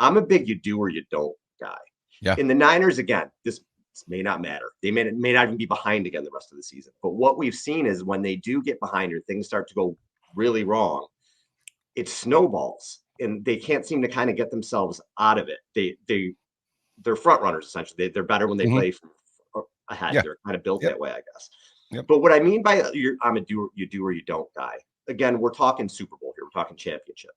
I'm a big you do or you don't guy. Yeah. In the Niners, again, this may not matter. They may not even be behind again the rest of the season. But what we've seen is when they do get behind or things start to go really wrong, it snowballs and they can't seem to kind of get themselves out of it. They're front runners essentially. They're better when they Hmm. play from ahead. Yeah. They're kind of built Yep. that way, I guess. Yep. But what I mean by I'm a you do or you don't guy. Again, we're talking Super Bowl here. We're talking championship.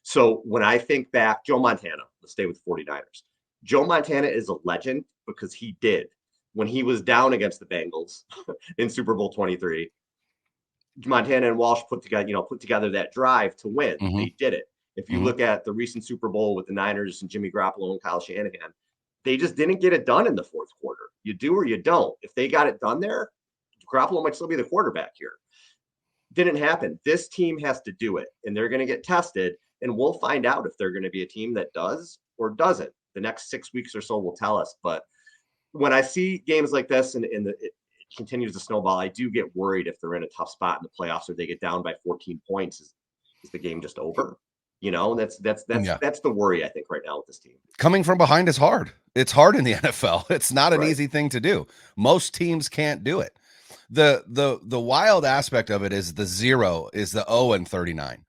So when I think back, Joe Montana, let's stay with 49ers. Joe Montana is a legend because he did. When he was down against the Bengals in Super Bowl 23, Montana and Walsh put together that drive to win. Hmm. They did it. If you Hmm. look at the recent Super Bowl with the Niners and Jimmy Garoppolo and Kyle Shanahan, they just didn't get it done in the fourth quarter. You do or you don't. If they got it done there, Garoppolo might still be the quarterback here. Didn't happen. This team has to do it, and they're going to get tested, and we'll find out if they're going to be a team that does or doesn't. The next 6 weeks or so will tell us. But when I see games like this and it continues to snowball, I do get worried if they're in a tough spot in the playoffs or they get down by 14 points. Is the game just over? That's Yeah. the worry I think right now with this team. Coming from behind is hard. It's hard in the NFL. It's not an Right. easy thing to do. Most teams can't do it. The wild aspect of it is the 0 and 39.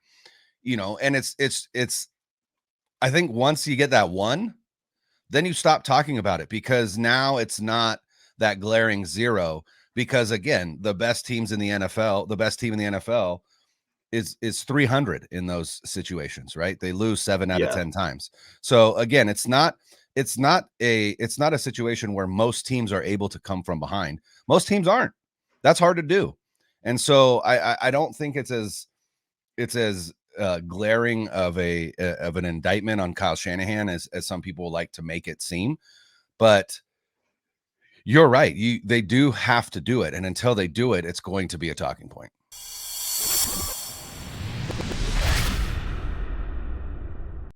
And it's I think once you get that 1, then you stop talking about it because now it's not that glaring 0 because again, the best team in the NFL is 300 in those situations, right? They lose 7 out of Yeah. 10 times. So again, it's not a situation where most teams are able to come from behind. Most teams aren't. That's hard to do. And so I don't think it's as glaring of an indictment on Kyle Shanahan as some people like to make it seem. But you're right. They do have to do it, and until they do it, it's going to be a talking point.